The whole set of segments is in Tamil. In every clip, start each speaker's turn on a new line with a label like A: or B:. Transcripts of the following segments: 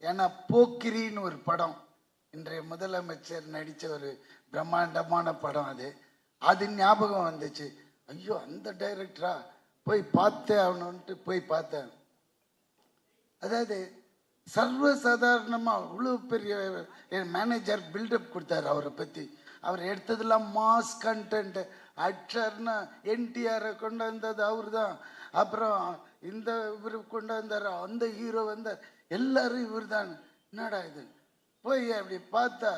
A: ஏன்னா போக்கிரின்னு ஒரு படம், இன்றைய முதலமைச்சர் நடித்த ஒரு பிரம்மாண்டமான படம், அது ஞாபகம் வந்துச்சு. ஐயோ அந்த டைரக்டரா, போய் பார்த்தே ஆகணும்ட்டு போய் பார்த்தேன். அதாவது சர்வசாதாரணமாக அவ்வளோ பெரிய என் மேனேஜர் பில்டப் கொடுத்தாரு அவரை பற்றி. அவர் எடுத்ததெல்லாம் மாஸ் கண்டென்ட். ஆக்டர்னா என்டிஆரை கொண்டு வந்தது அவர் தான், அப்புறம் இந்த இவர் கொண்டு வந்தார், அந்த ஹீரோ வந்தார், எல்லாரும் இவர் தான். என்னடா இது, போய் அப்படி பார்த்தா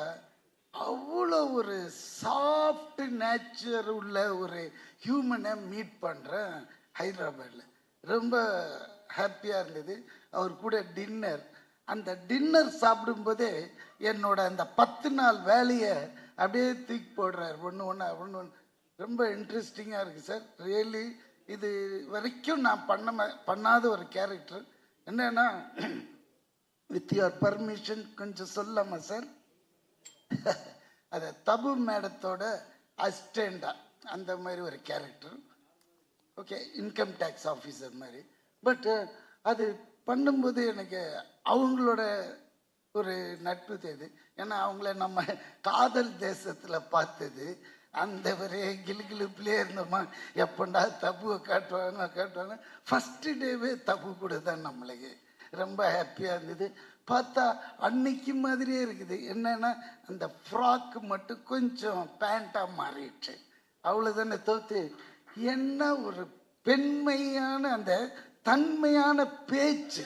A: அவ்வளோ ஒரு சாஃப்ட் நேச்சர் உள்ள ஒரு ஹியூமனை மீட் பண்ணுறேன் ஹைதராபாத்தில். ரொம்ப ஹாப்பியாக இருந்தது. அவர் கூட டின்னர், அந்த டின்னர் சாப்பிடும்போதே என்னோட அந்த 10 நாள் வேலையை அப்படியே தூக்கி போடுறார் ஒன்று. ரொம்ப இன்ட்ரெஸ்டிங்காக இருக்குது சார். ரியலி இது வரைக்கும் நான் பண்ணாத ஒரு கேரக்டர். என்னன்னா, வித் யுவர் பர்மிஷன் கொஞ்சம் சொல்லாமா சார்? அது தபு மேடத்தோட அசிஸ்டண்டா அந்த மாதிரி ஒரு character. Okay, income tax officer மாதிரி. பட் அது பண்ணும்போது எனக்கு அவங்களோட ஒரு நட்பு தேது. ஏன்னா அவங்கள நம்ம காதல் தேசத்தில் பார்த்தது, அந்த ஒரே கிளுகிளுப்புலே இருந்தோமா, எப்பண்டா தபுவை காட்டுவாங்க. ஃபஸ்ட்டு டேவே தபு கூட தான் நம்மளுக்கு ரொம்ப ஹாப்பியாக இருந்தது. பார்த்தா அன்னைக்கு மாதிரியே இருக்குது. என்னன்னா அந்த ஃப்ராக்கு மட்டும் கொஞ்சம் பேண்ட்டாக மாறிடுச்சு, அவ்வளோதானே தோத்து. என்ன ஒரு பெண்மையான அந்த தன்மையான பேச்சு,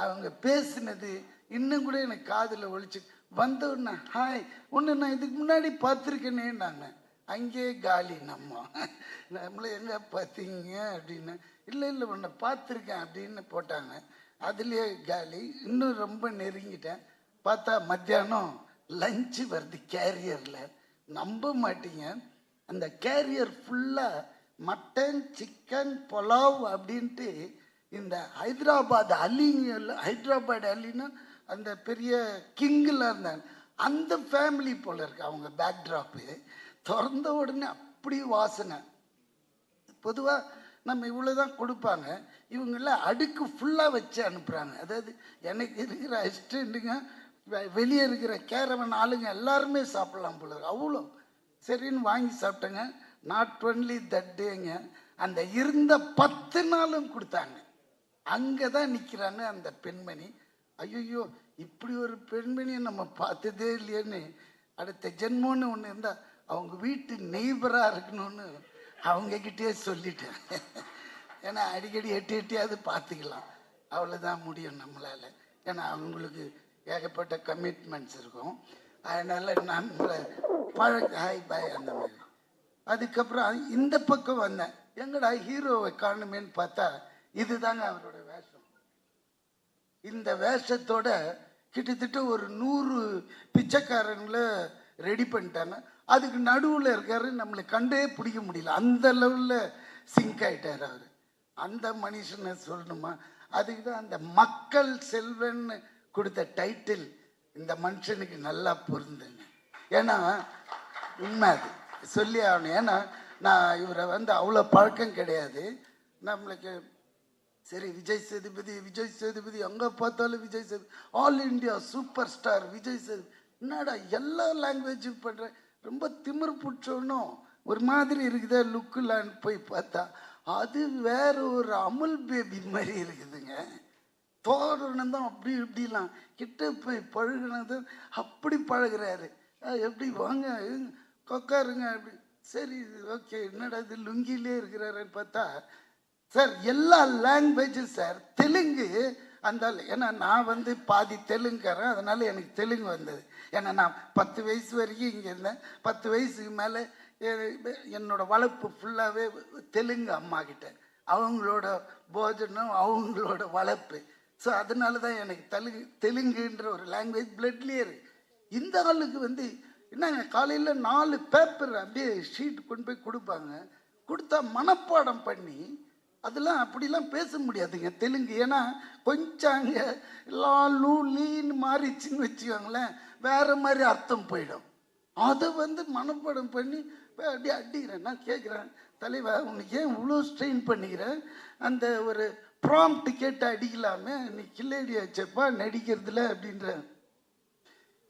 A: அவங்க பேசினது இன்னும் கூட எனக்கு காதில் ஒழிச்சு. வந்தோடனே ஹாய், ஒன்று நான் இதுக்கு முன்னாடி பார்த்துருக்கேனே. நாங்கள் அங்கேயே காலி, நம்மளை எங்கே பார்த்தீங்க அப்படின்னு. இல்லை உன்னை பார்த்துருக்கேன் அப்படின்னு போட்டாங்க, அதுலேயே காலி. இன்னும் ரொம்ப நெருங்கிட்டேன். பார்த்தா மத்தியானம் லஞ்சு வருது கேரியரில். நம்ப மாட்டீங்க, அந்த கேரியர் ஃபுல்லாக மட்டன், சிக்கன், புலாவ் அப்படின்ட்டு இந்த ஹைதராபாத் அலின்னா அந்த பெரிய கிங்கில் இருந்தாங்க, அந்த ஃபேமிலி போல இருக்கு அவங்க பேக்ட்ராப்பு. திறந்த உடனே அப்படி வாசனை. பொதுவாக நம்ம இவ்வளோதான் கொடுப்பாங்க, இவங்கெல்லாம் அடுக்கு ஃபுல்லாக வச்சு அனுப்புகிறாங்க. அதாவது எனக்கு இருக்கிற அசிஸ்டண்ட்டுங்க, வெளியே இருக்கிற கேரவன் ஆளுங்க எல்லாருமே சாப்பிட்லாம் போல இருக்கு, அவ்வளோ. சரின்னு வாங்கி சாப்பிட்டேங்க. நாட் ஒன்லி தட் டேங்க, அந்த இருந்த 10 நாளும் கொடுத்தாங்க. அங்கே தான் நிற்கிறாங்க அந்த பெண்மணி. ஐயோ, இப்படி ஒரு பெண்மணியை நம்ம பார்த்ததே இல்லையேன்னு, அடுத்த ஜென்மோன்னு ஒன்று இருந்தால் அவங்க வீட்டு நெய்பராக இருக்கணும்னு அவங்கக்கிட்டே சொல்லிட்டேன். ஏன்னா அடிக்கடி எட்டியாவது பார்த்துக்கலாம், அவ்வளோதான் முடியும் நம்மளால். ஏன்னா அவங்களுக்கு ஏகப்பட்ட கமிட்மெண்ட்ஸ் இருக்கும். அதனால் நம்மளை ஹாய் பாய் அந்த மாதிரி. அதுக்கப்புறம் இந்த பக்கம் வந்தேன், எங்கடா ஹீரோவை காணுமேன்னு பார்த்தா இதுதாங்க அவரோட வேஷம். இந்த வேஷத்தோட கிட்டத்தட்ட ஒரு 100 பிச்சைக்காரங்களை ரெடி பண்ணிட்டாங்க. அதுக்கு நடுவில் இருக்காரு, நம்மளை கண்டே பிடிக்க முடியல, அந்த லெவலில் சிங்க் ஆகிட்டார் அவர். அந்த மனுஷனை சொல்லணுமா? அதுக்கு தான் அந்த மக்கள் செல்வன்னு கொடுத்த டைட்டில் இந்த மனுஷனுக்கு நல்லா பொருந்துங்க. ஏன்னா உண்மை, அது சொல்லி ஆகணும். ஏன்னா நான் இவரை அவ்வளோ பழக்கம் கிடையாது நம்மளுக்கு. சரி, விஜய் சேதுபதி அங்கே பார்த்தாலும் Vijay Sethupathi, all India super star Vijay Sethupathi. என்னடா எல்லா லாங்குவேஜும் பண்ணுறேன், ரொம்ப திமிர் பிடிச்சோன்னும் ஒரு மாதிரி இருக்குதா லுக்குலான்னு போய் பார்த்தா அது வேற ஒரு அமுல் பேபி மாதிரி இருக்குதுங்க. தோரணம் தான் அப்படி இப்படிலாம் கிட்ட போய் பழகினது அப்படி பழகிறாரு. எப்படி வாங்க கொக்காருங்க அப்படி. சரி ஓகே, என்னடா இது லுங்கிலே இருக்கிறாருன்னு பார்த்தா சார் எல்லா லாங்குவேஜும் சார். தெலுங்கு அந்த, ஏன்னா நான் பாதி தெலுங்குக்காரன், அதனால எனக்கு தெலுங்கு வந்தது. ஏன்னா நான் 10 வயசு வரைக்கும் இங்கே இருந்தேன். 10 வயசுக்கு மேலே என்னோட வளர்ப்பு ஃபுல்லாகவே தெலுங்கு அம்மா கிட்ட, அவங்களோட போஜனம் அவங்களோட வளர்ப்பு. ஸோ அதனால தான் எனக்கு தெலுங்குன்ற ஒரு லாங்குவேஜ் பிளட்லேயே இருக்கு. இந்த ஆளுக்கு என்னங்க காலையில் 4 பேப்பர் அப்படியே ஷீட் கொண்டு போய் கொடுப்பாங்க, கொடுத்தா மனப்பாடம் பண்ணி அதெல்லாம் அப்படிலாம் பேச முடியாதுங்க தெலுங்கு. ஏன்னா கொஞ்சம் அங்கே லீன்னு மாறிச்சுன்னு வச்சுக்கோங்களேன், வேற மாதிரி அர்த்தம் போயிடும். அதை மனப்பாடம் பண்ணி அப்படியே அடிக்கிறேன். நான் கேட்குறேன், தலைவா உனக்கு ஏன் இவ்வளோ ஸ்ட்ரெயின் பண்ணிக்கிறேன், அந்த ஒரு ப்ராம்ப்ட் கேட்டு அடிக்கலாமே, நீ கில்லேடி ஆச்சப்பா நடிக்கிறதுல அப்படின்ற.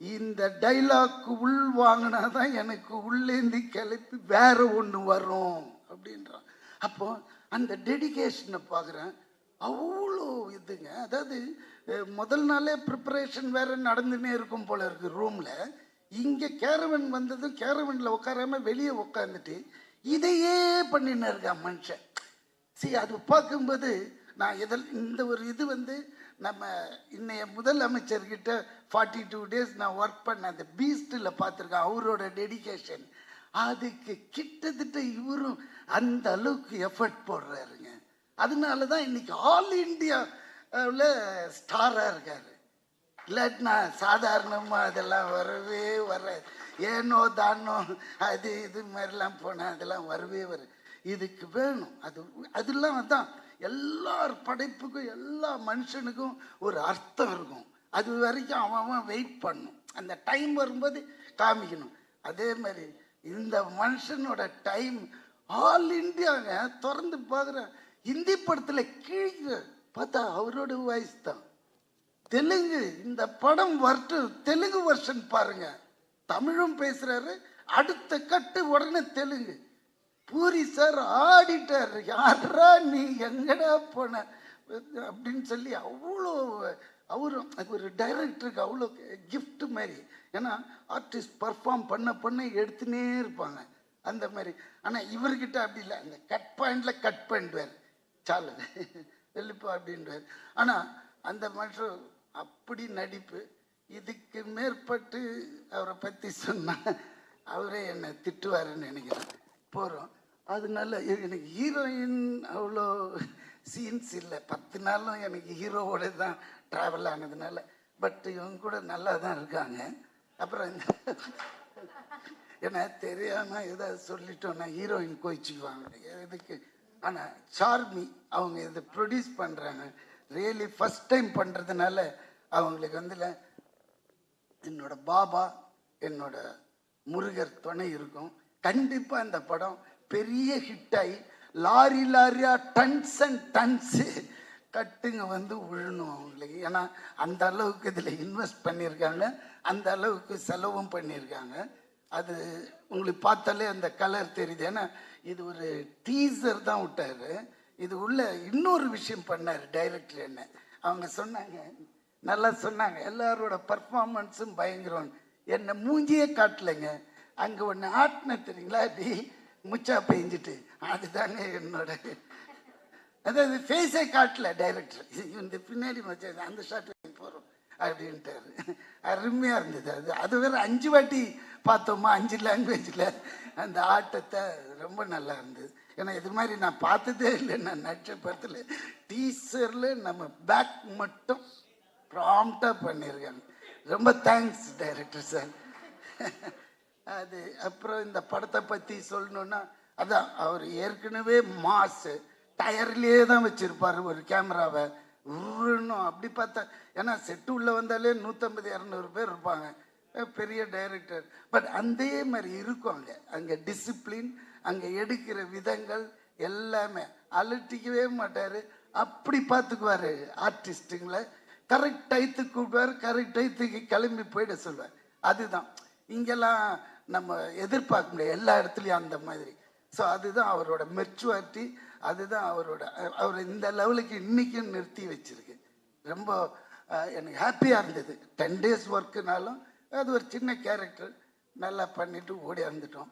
A: இந்த டைலாக் உள் வாங்கினாதான் எனக்கு உள்ளேந்தி கிளப்பி வேற ஒன்று வரும் அப்படின்றான். அப்போ அந்த டெடிகேஷனை பார்க்குறேன். அவ்வளோ இதுங்க. அதாவது முதல் நாளே ப்ரிப்பரேஷன் வேற நடந்துன்னே இருக்கும் போல இருக்கு ரூம்ல. இங்கே கேரவன் வந்ததும் கேரவனில் உட்காராம வெளியே உட்காந்துட்டு இதையே பண்ணின்னு இருக்கான் மனுஷன். சரி, அது பார்க்கும்போது நான் இந்த ஒரு இது நம்ம இன்னைய முதலமைச்சர்கிட்ட 42 days நான் ஒர்க் பண்ண அந்த பீஸ்டில் பார்த்துருக்கேன். அவரோட டெடிகேஷன் அதுக்கு கிட்டத்தட்ட இவரும் அந்த அளவுக்கு எஃபர்ட் போடுறாருங்க. அதனால தான் இன்னைக்கு ஆல் இண்டியாவில் ஸ்டாராக இருக்காரு. இல்லாட்டினா சாதாரணமாக அதெல்லாம் வரவே வர, ஏனோ தானோ அது இது மாதிரிலாம் போனால் அதெல்லாம் வரவே வரும். இதுக்கு வேணும். அதெல்லாம் தான் எல்லார் படைப்புக்கும் எல்லா மனுஷனுக்கும் ஒரு அர்த்தம் இருக்கும். அது வரைக்கும் அவன் வெயிட் பண்ணும். அந்த டைம் வரும்போது காமிக்கணும். அதே மாதிரி இந்த மனுஷனோட டைம் ஆல் இண்டியாங்க. திறந்து பார்க்குறேன், ஹிந்தி படத்தில் கீழே பார்த்தா அவரோட வாய்ஸ் தான். தெலுங்கு இந்த படம் வரட்டும், தெலுங்கு வெர்ஷன் பாருங்க, தமிழும் பேசுறாரு, அடுத்த கட்டு உடனே தெலுங்கு. பூரி சார் ஆடிட்டார், யாரா நீ எங்கடா போன அப்படின்னு சொல்லி அவ்வளோ அவரும் ஒரு டைரக்டருக்கு அவ்வளோ கிஃப்ட் மாதிரி. ஏன்னா ஆர்டிஸ்ட் பர்ஃபார்ம் பண்ண எடுத்துனே இருப்பாங்க அந்த மாதிரி. ஆனால் இவர்கிட்ட அப்படி இல்லை, அந்த கட் பாயிண்ட்ல கட் பண்ணிடுவார், சாலு வெளிப்பா அப்படின்வார். ஆனால் அந்த மனுஷன் அப்படி நடிப்பு. இதுக்கு மேற்பட்டு அவரை பற்றி சொன்னால் அவரே என்னை திட்டுவாருன்னு நினைக்கிறேன். போகிறோம். அதனால எனக்கு ஹீரோயின் அவ்வளோ சீன்ஸ் இல்லை. 10 நாளும் எனக்கு ஹீரோவோட தான் ட்ராவல் ஆனதுனால. பட் இவங்க கூட நல்லா தான் இருக்காங்க. அப்புறம் ஏன்னா தெரியாமல் ஏதாவது சொல்லிட்டோன்னா ஹீரோயின் கோயிச்சுக்குவாங்க எதுக்கு. ஆனால் சார்மி அவங்க இதை ப்ரொடியூஸ் பண்ணுறாங்க. ரியலி ஃபஸ்ட் டைம் பண்ணுறதுனால அவங்களுக்கு என்னோட பாபா என்னோட முருகர் துணை இருக்கும். கண்டிப்பாக இந்த படம் பெரிய ஹிட் ஆகி லாரியா டன்ஸ் அண்ட் டன்ஸு கட்டுங்க விழணும் அவங்களுக்கு. ஏன்னா அந்த அளவுக்கு இதில் இன்வெஸ்ட் பண்ணியிருக்காங்க, அந்த அளவுக்கு செலவும் பண்ணியிருக்காங்க. அது உங்களுக்கு பார்த்தாலே அந்த கலர் தெரியுது. ஏன்னா இது ஒரு டீசர் தான் விட்டாரு. இது உள்ள இன்னொரு விஷயம் பண்ணார் டைரக்டர். என்ன அவங்க சொன்னாங்க, நல்லா சொன்னாங்க, எல்லாரோட பர்ஃபார்மன்ஸும் பயங்கரம். என்னை மூஞ்சியே காட்டலைங்க, அங்கே ஒன்று ஆட்டின தெரியுங்களா, அப்படி முச்சா பெஞ்சிட்டு, அதுதாங்க என்னோட. அதாவது ஃபேஸே காட்டல டைரக்டர். இந்த பின்னாடி மச்சா அந்த ஷாட் போகிறோம் அப்படின்ட்டாரு. அருமையாக இருந்தது. அது வேறு 5 வாட்டி பார்த்தோமா, 5 லாங்குவேஜில் அந்த ஆட்டத்தை. ரொம்ப நல்லா இருந்தது. ஏன்னா இது மாதிரி நான் பார்த்ததே இல்லை. நான் நடிச்ச படத்தில் டீசரில் நம்ம பேக் மட்டும் ப்ராம்ப்டாக பண்ணியிருக்காங்க. ரொம்ப தேங்க்ஸ் டைரக்டர் சார். அது அப்புறம் இந்த படத்தை பற்றி சொல்லணுன்னா, அதான் அவர் ஏற்கனவே மாசு டயர்லேயே தான் வச்சுருப்பார் ஒரு கேமராவை. உருணும் அப்படி பார்த்தா, ஏன்னா செட்டு உள்ளே வந்தாலே 150-200 பேர் இருப்பாங்க, பெரிய டைரக்டர். பட் அதே மாதிரி இருக்கும் அங்கே டிசிப்ளின், அங்கே எடுக்கிற விதங்கள் எல்லாமே. அலட்டிக்கவே மாட்டார், அப்படி பார்த்துக்குவார் ஆர்டிஸ்ட்டுங்களை. கரெக்ட் டயத்துக்கு கூப்பிடுவார், கரெக்ட் டயத்துக்கு கிளம்பி போயிட சொல்வார். அதுதான் இங்கெல்லாம் நம்ம எதிர்பார்க்க முடியாது எல்லா இடத்துலையும் அந்த மாதிரி. ஸோ அதுதான் அவரோட மெச்சுவாரிட்டி. அதுதான் அவர் இந்த லெவலுக்கு இன்றைக்கும் நிறுத்தி வச்சிருக்கு. ரொம்ப எனக்கு ஹாப்பியாக இருந்தது. 10 days ஒர்க்குனாலும் அது ஒரு சின்ன கேரக்டர் நல்லா பண்ணிட்டு ஓடி வந்துட்டோம்.